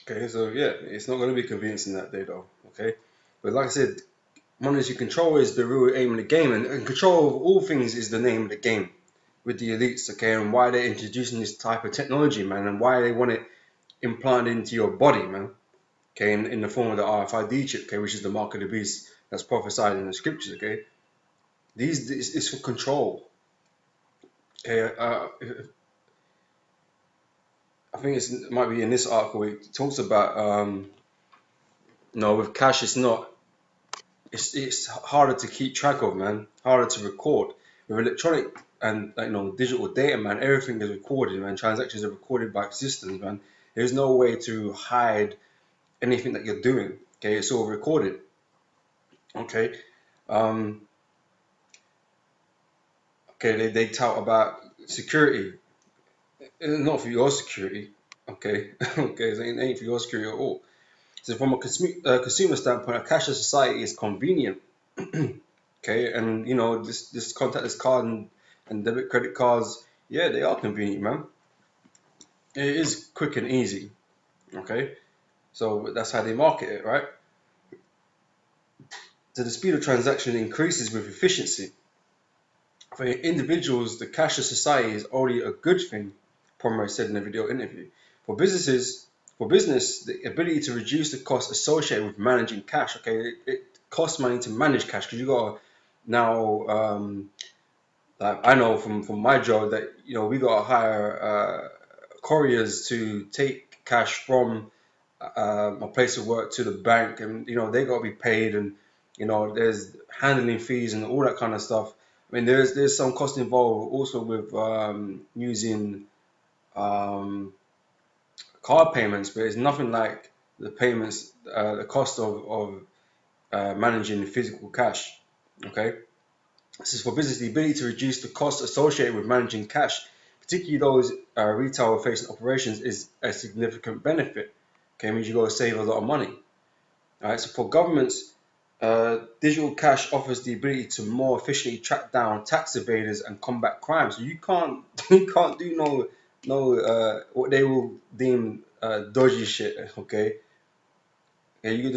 Okay, so yeah, it's not going to be convincing that day though. Okay, but like I said, monetary control is the real aim of the game, and control of all things is the name of the game with the elites. Okay, and why they're introducing this type of technology, man, and why they want it implanted into your body, man. Okay, in the form of the RFID chip, okay, which is the mark of the beast that's prophesied in the scriptures. Okay, this is for control. Okay, I think it might be in this article. It talks about with cash, it's harder to keep track of, man. Harder to record. With electronic and digital data, man, everything is recorded, man. Transactions are recorded by systems, man. There's no way to hide anything that you're doing. Okay, it's all recorded. Okay, they tout about security. It's not for your security. Okay, okay, it ain't for your security at all. So from a consumer standpoint, a cashless society is convenient. Okay, and this contactless card and debit credit cards, yeah, they are convenient, man. It is quick and easy. Okay, so that's how they market it, right? So the speed of transaction increases with efficiency. For individuals, the cashless society is already a good thing, Pomeroy said in a video interview. For business, the ability to reduce the cost associated with managing cash. Okay, it costs money to manage cash because you got to now. Like I know from my job that we got to hire couriers to take cash from my place of work to the bank, and they got to be paid, and there's handling fees and all that kind of stuff. I mean, there's some cost involved also with using card payments, but it's nothing like the payments, the cost of managing physical cash. Okay, this is for business. The ability to reduce the costs associated with managing cash, particularly those retail-facing operations, is a significant benefit. Okay, it means you got to save a lot of money. All right, so for governments, digital cash offers the ability to more efficiently track down tax evaders and combat crime. So you can't do no what they will deem dodgy shit. Okay, even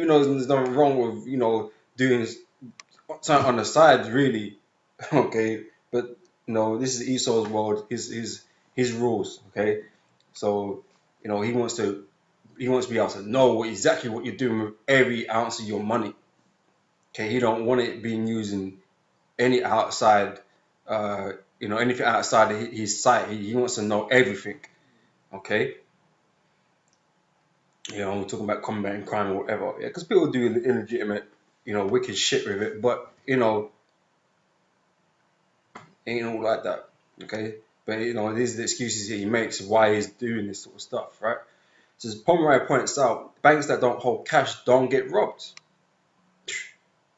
though there's nothing wrong with doing something on the side, really. Okay, but this is Esau's world. His rules. Okay, so he wants to be able to know exactly what you're doing with every ounce of your money. Okay, he don't want it being used in any outside, anything outside his sight. He wants to know everything. Okay, we're talking about combating crime or whatever. Yeah, because people do illegitimate, wicked shit with it, but ain't all like that. Okay, but these are the excuses he makes why he's doing this sort of stuff, right? So as Pomeroy points out, banks that don't hold cash don't get robbed.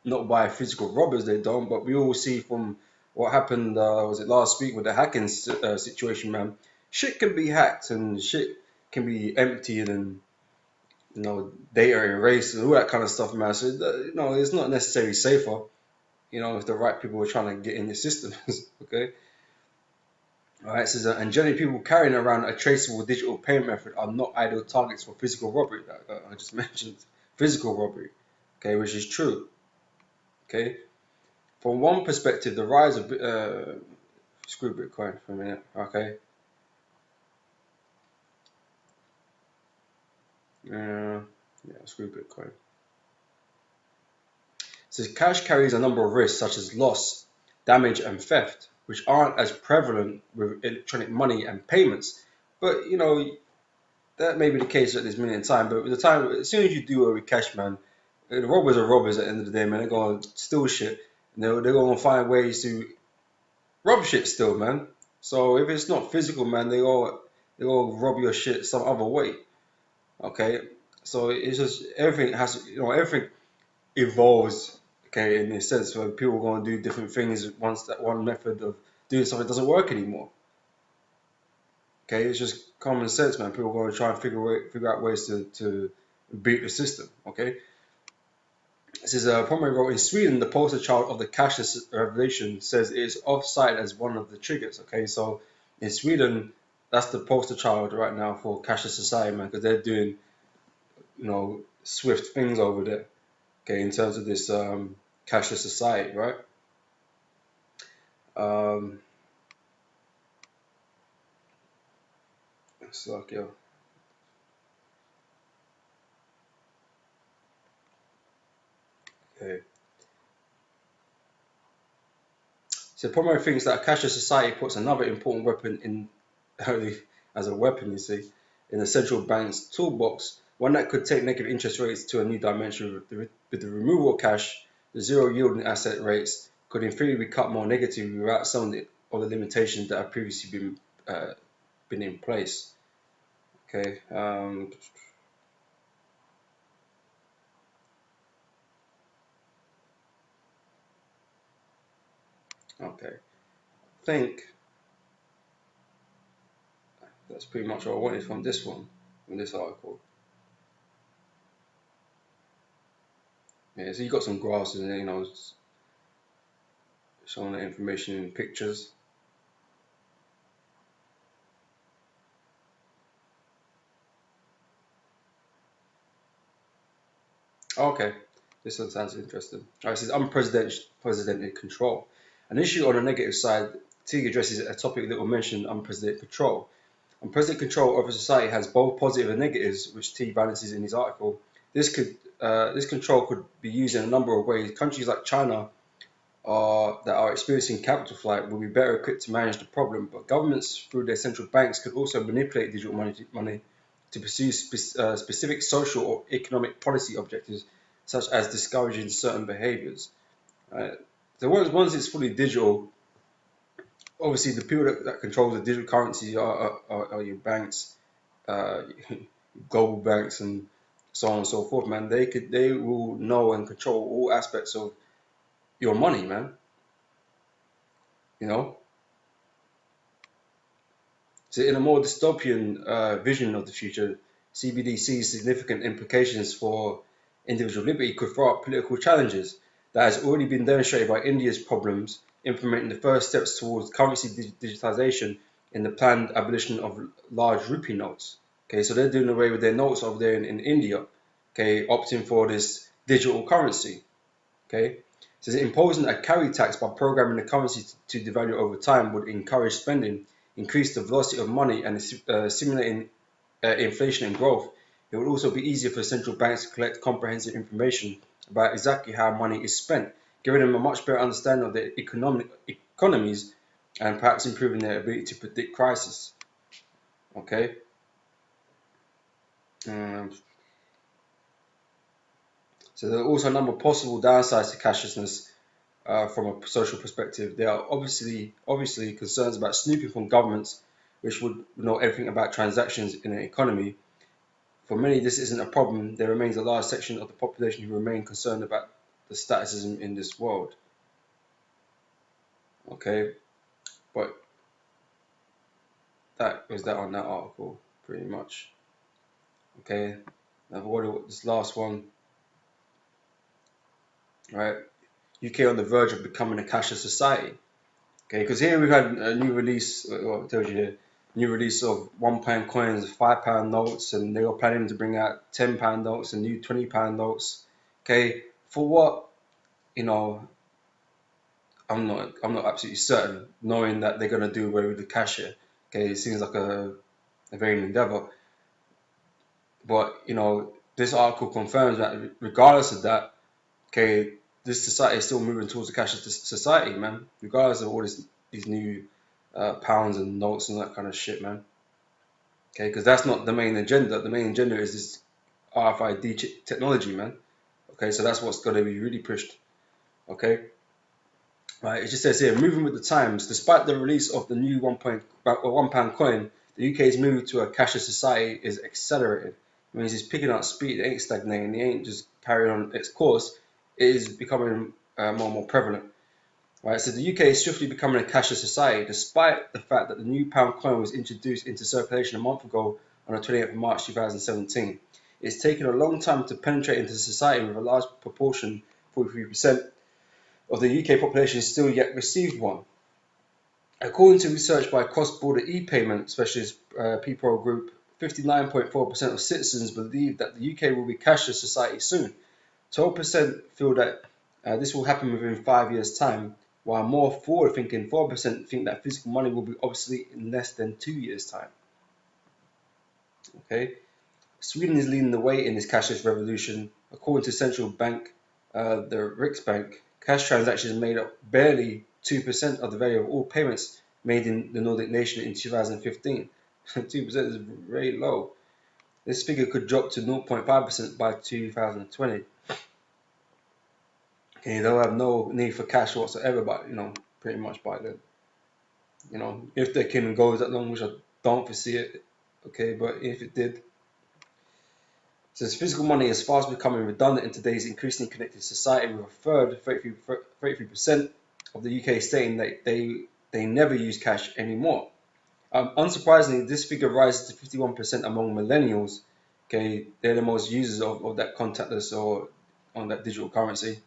Not by physical robbers, they don't, but we all see from what happened, was it last week with the hacking situation, man? Shit can be hacked and shit can be emptied and data erased and all that kind of stuff, man. So it's not necessarily safer, if the right people are trying to get in your systems. Okay. All right. So and generally, people carrying around a traceable digital payment method are not ideal targets for physical robbery. Like I just mentioned physical robbery. Okay, which is true. Okay. From one perspective, the rise of screw Bitcoin for a minute. Okay. Yeah, screw Bitcoin. So cash carries a number of risks such as loss, damage, and theft, which aren't as prevalent with electronic money and payments. But that may be the case at this minute in time. But with the time, as soon as you do it with cash, man, the robbers are robbers at the end of the day, man. They're gonna steal shit. And they're gonna find ways to rob shit still, man. So if it's not physical, man, they all rob your shit some other way. Okay, so it's just everything has everything evolves. Okay, in a sense where people are going to do different things once that one method of doing something doesn't work anymore. Okay, it's just common sense, man. People are going to try and figure out ways to beat the system. Okay. This is Pomeroy wrote, in Sweden, the poster child of the cashless revolution says it is offside as one of the triggers. Okay, so in Sweden, that's the poster child right now for cashless society, man, because they're doing swift things over there. Okay, in terms of this cashless society, right? It's like, yeah. Okay. So Pomeroy thinks that a cashless society puts another important weapon in, as a weapon, you see, in the central bank's toolbox, one that could take negative interest rates to a new dimension. With the removal of cash, the zero yielding asset rates could in theory be cut more negatively without some of the limitations that have previously been in place. Okay. Okay. I think that's pretty much what I wanted from this article. Yeah, so you got some graphs and showing the information in pictures. Okay, this one sounds interesting. All right, it says unprecedented control. An issue on the negative side, Teague addresses a topic that will mention unprecedented control. Unprecedented control over society has both positive and negatives, which Teague balances in his article. This control could be used in a number of ways. Countries like China that are experiencing capital flight will be better equipped to manage the problem, but governments through their central banks could also manipulate digital money to pursue specific social or economic policy objectives, such as discouraging certain behaviors. So once it's fully digital, obviously the people that control the digital currency are your banks, global banks, and so on and so forth, man. They will know and control all aspects of your money, man. So in a more dystopian vision of the future, CBDC's significant implications for individual liberty could throw up political challenges. That has already been demonstrated by India's problems implementing the first steps towards currency digitization in the planned abolition of large rupee notes. Okay, so they're doing away with their notes over there in India, okay, opting for this digital currency. Okay, so imposing a carry tax by programming the currency to devalue over time would encourage spending, increase the velocity of money, and stimulating inflation and growth. It would also be easier for central banks to collect comprehensive information about exactly how money is spent, giving them a much better understanding of their economies and perhaps improving their ability to predict crisis. Okay. So there are also a number of possible downsides to cashlessness from a social perspective. There are obviously concerns about snooping from governments, which would know everything about transactions in an economy. For many, this isn't a problem. There remains a large section of the population who remain concerned about the staticism in this world. Okay, but that was that on that article, pretty much. Okay, now what this last one, right? UK on the verge of becoming a cashless society. Okay, because here we've had a new release. Well, it tells you here, new release of £1 coins, £5 notes, and they were planning to bring out £10 notes and new £20 notes. Okay, for what? I'm not absolutely certain, knowing that they're gonna do away with the cash here. Okay, it seems like a vain endeavor. But this article confirms that regardless of that, okay, this society is still moving towards a cashless society, man. Regardless of all these new pounds and notes and that kind of shit, man. Okay, because that's not the main agenda. The main agenda is this RFID technology, man. Okay, so that's what's going to be really pushed. Okay, right. It just says here, moving with the times. Despite the release of the new £1 coin, the UK's move to a cashless society is accelerated. It means it's picking up speed. It ain't stagnating. It ain't just carrying on its course. It is becoming more and more prevalent. Right, so the UK is swiftly becoming a cashless society, despite the fact that the new pound coin was introduced into circulation a month ago on the 28th of March 2017. It's taken a long time to penetrate into society, with a large proportion, 43% of the UK population still yet received one. According to research by cross-border e-payment specialist PPRO Group, 59.4% of citizens believe that the UK will be cashless society soon. 12% feel that this will happen within 5 years' time, while more forward-thinking 4% think that physical money will be obsolete in less than 2 years' time. Okay, Sweden is leading the way in this cashless revolution. According to central bank, the Riksbank, cash transactions made up barely 2% of the value of all payments made in the Nordic nation in 2015. 2% is very low. This figure could drop to 0.5% by 2020. Okay, they'll have no need for cash whatsoever, but pretty much by then. If their kingdom goes that long, which I don't foresee it. Okay, but if it did, since physical money is fast becoming redundant in today's increasingly connected society, with a third, 33% of the UK stating that they never use cash anymore. Unsurprisingly, this figure rises to 51% among millennials. Okay, they're the most users of that contactless or on that digital currency.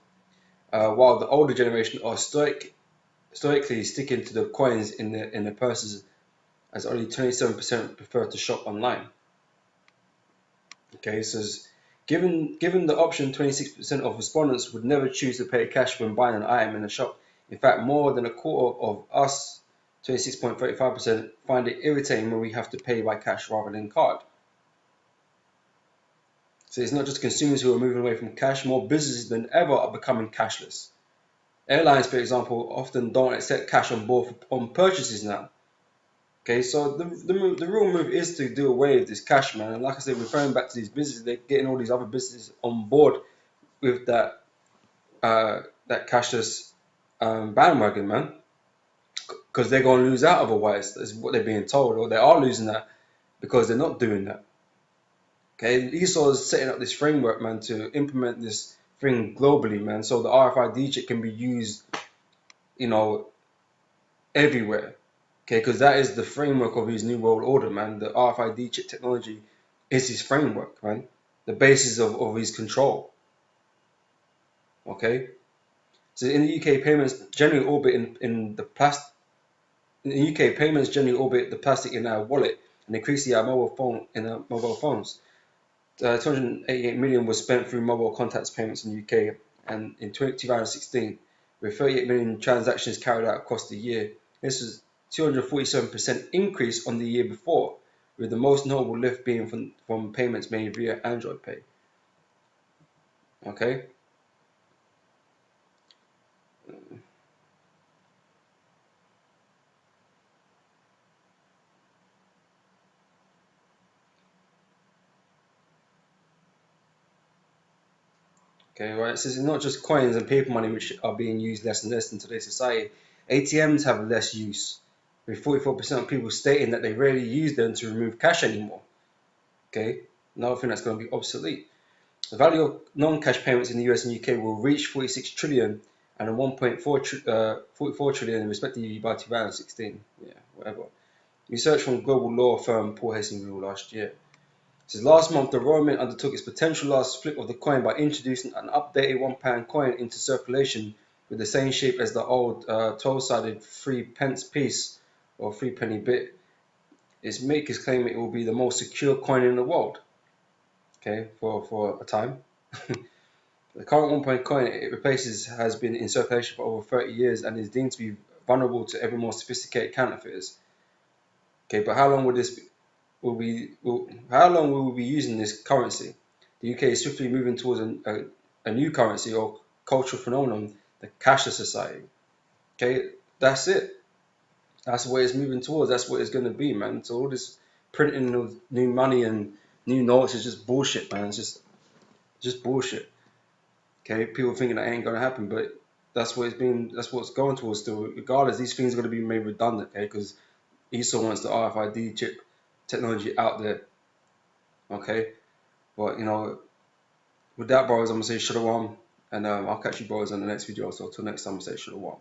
While the older generation are stoically sticking to the coins in their purses, as only 27% prefer to shop online. Okay, so given the option, 26% of respondents would never choose to pay cash when buying an item in a shop. In fact, more than a quarter of us, 26.35%, find it irritating when we have to pay by cash rather than card. So it's not just consumers who are moving away from cash, more businesses than ever are becoming cashless. Airlines, for example, often don't accept cash on board on purchases now. Okay, so the real move is to do away with this cash, man. And like I said, referring back to these businesses, they're getting all these other businesses on board with that cashless bandwagon, man. Because they're going to lose out otherwise. That's what they're being told, or they are losing that because they're not doing that. Okay, ESau is setting up this framework, man, to implement this thing globally, man, so the RFID chip can be used, everywhere. Okay, because that is the framework of his new world order, man. The RFID chip technology is his framework, man. The basis of his control. Okay, so in the UK, payments generally orbit the plastic in our wallet and increasingly our mobile phones. 288 million was spent through mobile contacts payments in the UK, and in 2016, with 38 million transactions carried out across the year. This was 247% increase on the year before, with the most notable lift being from payments made via Android Pay. Okay. Okay, right. It says it's not just coins and paper money which are being used less and less in today's society. ATMs have less use, with 44% of people stating that they rarely use them to remove cash anymore. Okay, another thing that's going to be obsolete. The value of non-cash payments in the US and UK will reach 46 trillion and 1.44 trillion respectively by 2016. Yeah, whatever. Research from global law firm Paul Hastings last year. Says last month, the Royal Mint undertook its potential last flip of the coin by introducing an updated £1 coin into circulation with the same shape as the old 12-sided 3p piece or 3-penny bit. Its makers claim it will be the most secure coin in the world. Okay, for a time. The current £1 coin it replaces has been in circulation for over 30 years and is deemed to be vulnerable to ever more sophisticated counterfeiters. Okay, but how long will we be using this currency? The UK is swiftly moving towards a new currency or cultural phenomenon, the cashless society. Okay, that's it. That's what it's moving towards. That's what it's going to be, man. So all this printing of new money and new notes is just bullshit, man. It's just bullshit. Okay, people thinking that ain't going to happen, but that's what it's going towards still. Regardless, these things are going to be made redundant, okay, because ESau wants the RFID chip technology out there. Okay, but with that, brothers, I'm gonna say shalom, and I'll catch you brothers on the next video. So till next time, I say shalom.